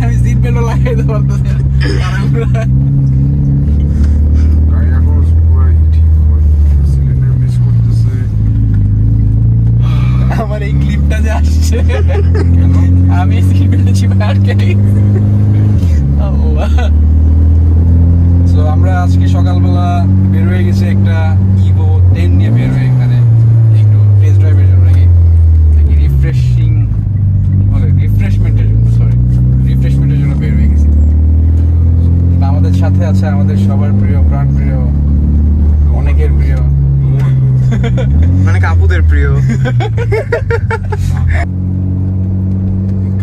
আমি সিট বেল্টও লাগাইতে পারতেছি না। আমার এই ক্লিপটা যে আসছে আমি সিট বেল্ট চিপে আটকে আমরা আজকে সকালবেলা বের হয়ে গেছি একটা ইভো 10 নিয়ে বের হয়ে, মানে একটু টেস্ট ড্রাইভের জন্য নাকি রিফ্রেশমেন্টের জন্য বের হয়ে গেছি। আমাদের সাথে আছে আমাদের সবার প্রিয়, প্রাণ প্রিয়, অনেকের প্রিয়, মানে কাপুদের প্রিয়।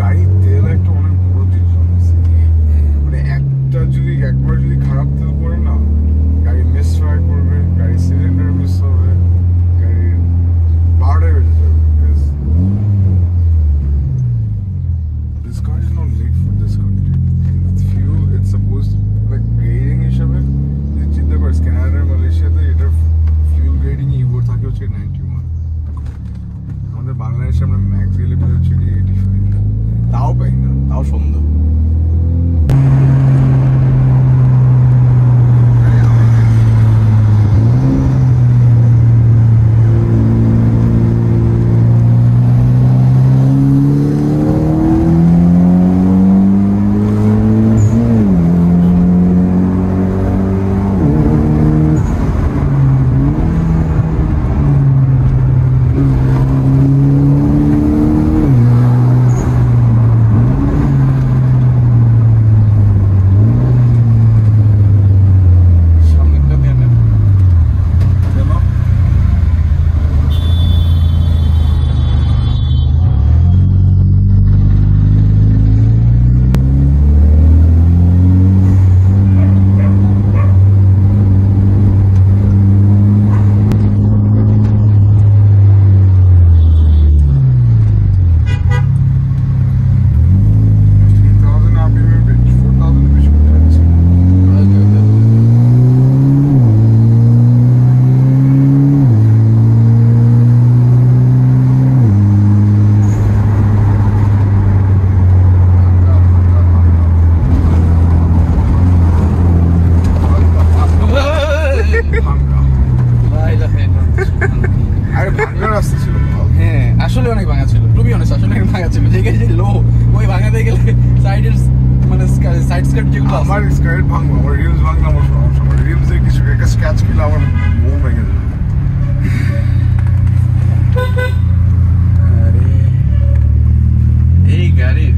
গাড়ির তেল একটা অনেক বড় জিনিস, মানে একবার যদি খারাপ তেল পড়ে না, গাড়ি মিস ফায়ার করবে, গাড়ির সিলিন্ডার মিস হবে, গাড়ির বারোটায় বেজে যাবে। This car is not made for this country. It's fuel, it's supposed like grading হিসাবে চিন্তা কর, কানাডা মালয়েশিয়াতে এটা fuel grading ইভো থাকে হচ্ছে 91, আমাদের বাংলাদেশে আমরা ম্যাক্স গেলে পেয়ে হচ্ছে 85, তাও পাই না, তাও সুন্দর। আসলে অনেক ভাঙা ছিল, টু বি অনেস্ট, আসলে অনেক ভাঙা ছিল। যেখানে যে লো ওই ভাঙাতে গেলে সাইডের মানে সাইড স্কার্ট যেগুলো, আমার স্কার্ট ভাঙবো, আমার রিলস ভাঙলে আমার সমস্যা, আমার রিলসে কিছু একটা স্ক্র্যাচ খেলে আমার বোম ভেঙে যাবে। আরে এই গাড়ির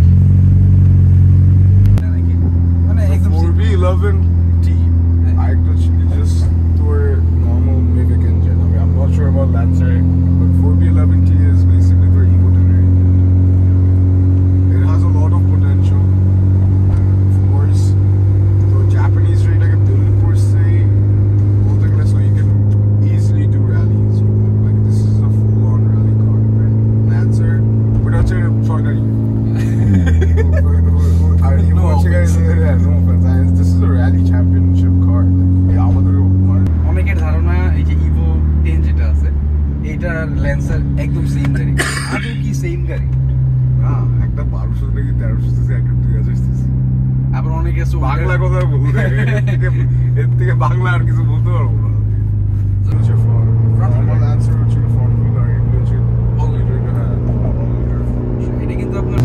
মানে একদম 4B11T আরেকটা ছিল জাস্ট তোর normal Mavic engine. I'm not sure about Lancer, but 4B11T is basically for Evo generator. It has a lot of potential. Of course, the Japanese এটাকে build করছে বলতে গেলে so you can easily do rallies. Like this is a full-on rally car. Lancer, ওটা হচ্ছে সরকারি। আর Evo হচ্ছে no offense, this is a rally championship car. আমাদের অনেকের ধারণা এই যে Evo 10 যেটা আছে এটা ল্যান্সার একদম সেম গাড়ি। আদৌ কি সেম গাড়ি না? একটা 1200 থেকে 1300 সিসি, একটা 2000 সিসি। আবার অনেকে আছে বাংলা কথা বলতে, এর থেকে বাংলা আর কিছু বলতে পারবো না। ল্যান্সার হচ্ছে ফ্রন্ট হুইল আর এগুলো হচ্ছে অল লিটার। এটা কিন্তু আপনার